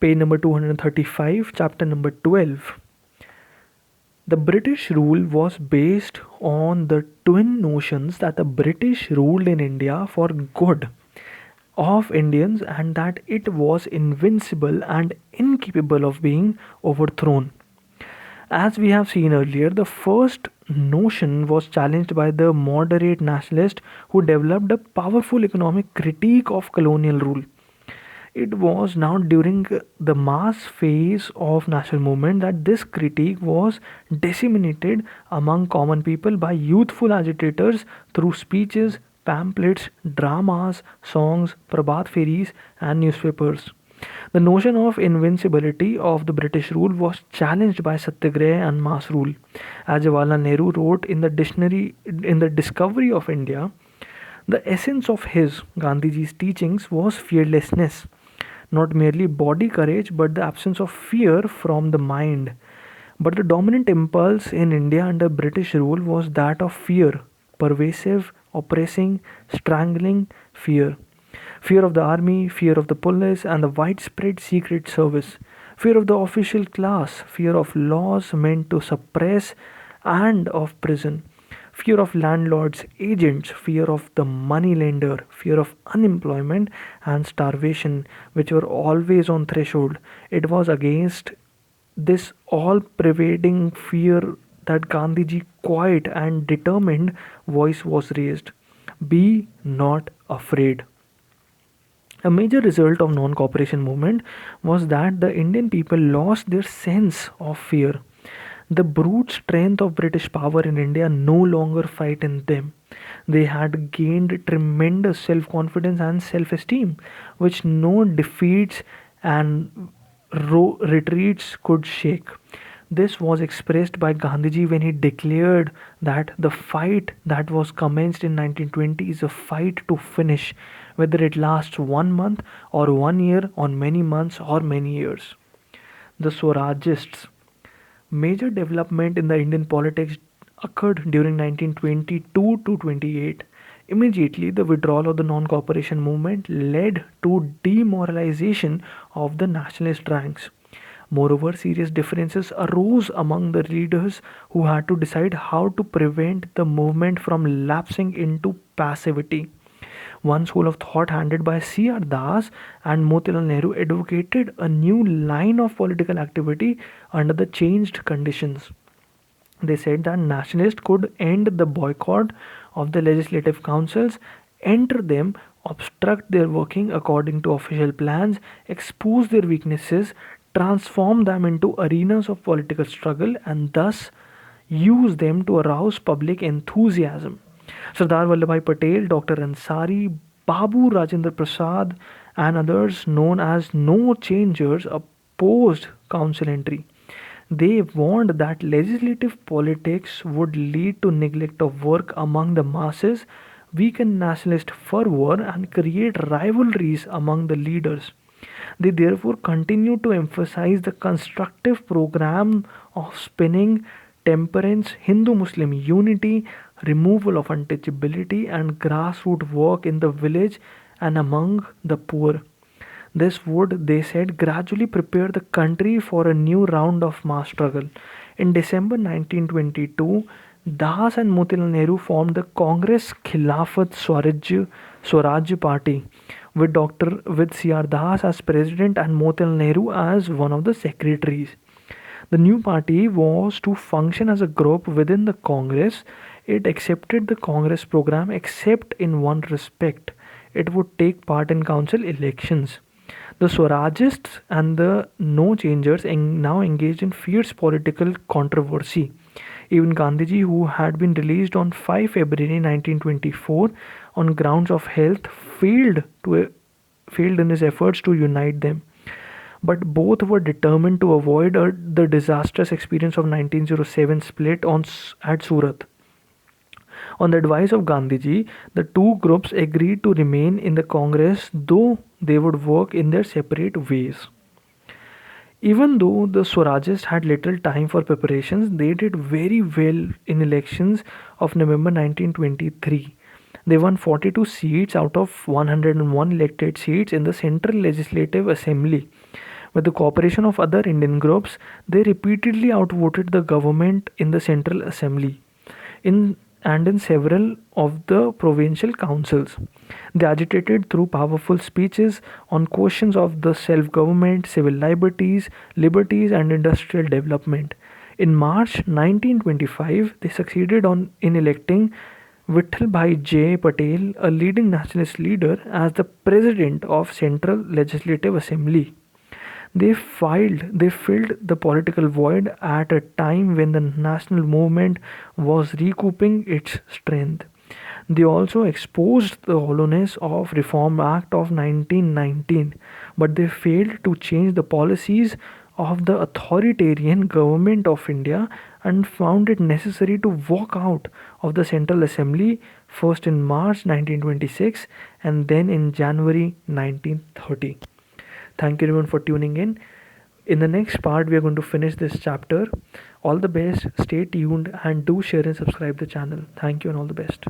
Page number 235, chapter number 12. The British rule was based on the twin notions that the British ruled in India for good of Indians and that it was invincible and incapable of being overthrown. As we have seen earlier, the first notion was challenged by the moderate nationalists who developed a powerful economic critique of colonial rule. It was now during the mass phase of national movement that this critique was disseminated among common people by youthful agitators through speeches, pamphlets, dramas, songs, Prabhat Feris, and newspapers. The notion of invincibility of the British rule was challenged by Satyagraha and mass rule. As Jawaharlal Nehru wrote in the dictionary in the Discovery of India, the essence of his, Gandhiji's teachings was fearlessness, not merely body courage but the absence of fear from the mind. But the dominant impulse in India under British rule was that of fear, pervasive, oppressing, strangling fear. Fear of the army, fear of the police, and the widespread secret service. Fear of the official class, fear of laws meant to suppress, and of prison. Fear of landlords, agents, fear of the money lender, fear of unemployment and starvation, which were always on threshold. It was against this all pervading fear that Gandhiji quiet and determined voice was raised. Be not afraid. A major result of non-cooperation movement was that the Indian people lost their sense of fear. The brute strength of British power in India no longer frightened them. They had gained tremendous self-confidence and self-esteem, which no defeats and retreats could shake. This was expressed by Gandhiji when he declared that the fight that was commenced in 1920 is a fight to finish, whether it lasts 1 month or 1 year, or many months or many years. The Swarajists. Major development in the Indian politics occurred during 1922 to 28. Immediately, the withdrawal of the non-cooperation movement led to demoralization of the nationalist ranks. Moreover, serious differences arose among the leaders who had to decide how to prevent the movement from lapsing into passivity. One school of thought handed by C.R. Das and Motilal Nehru advocated a new line of political activity under the changed conditions. They said that nationalists could end the boycott of the legislative councils, enter them, obstruct their working according to official plans, expose their weaknesses, transform them into arenas of political struggle, and thus use them to arouse public enthusiasm. Sardar Vallabhbhai Patel, Dr. Ansari, Babu Rajendra Prasad, and others known as No Changers opposed council entry. They warned that legislative politics would lead to neglect of work among the masses, weaken nationalist fervor, and create rivalries among the leaders. They therefore continued to emphasize the constructive program of spinning, temperance, Hindu Muslim unity, removal of untouchability, and grassroots work in the village and among the poor. This would, they said, gradually prepare the country for a new round of mass struggle. In December 1922, Das and Motilal Nehru formed the Congress Khilafat Swaraj Party with C.R. Das as president and Motilal Nehru as one of the secretaries. The new party was to function as a group within the Congress. It accepted the Congress program except in one respect. It would take part in council elections. The Swarajists and the No Changers now engaged in fierce political controversy. Even Gandhiji, who had been released on 5 February 1924 on grounds of health, failed in his efforts to unite them. But both were determined to avoid the disastrous experience of 1907 split at Surat. On the advice of Gandhiji, the two groups agreed to remain in the Congress, though they would work in their separate ways. Even though the Swarajists had little time for preparations, they did very well in elections of November 1923. They won 42 seats out of 101 elected seats in the Central Legislative Assembly, With the cooperation of other Indian groups, they repeatedly outvoted the government in the Central Assembly in and in several of the provincial councils. They agitated through powerful speeches on questions of the self government, civil liberties, and industrial development. In March 1925, they succeeded in electing Vittalbhai J. Patel, a leading nationalist leader, as the president of Central Legislative Assembly. They filled the political void at a time when the national movement was recouping its strength. They also exposed the hollowness of Reform Act of 1919, but they failed to change the policies of the authoritarian government of India and found it necessary to walk out of the Central Assembly first in March 1926 and then in January 1930. Thank you everyone for tuning in. In the next part, we are going to finish this chapter. All the best, stay tuned, and do share and subscribe the channel. Thank you and all the best.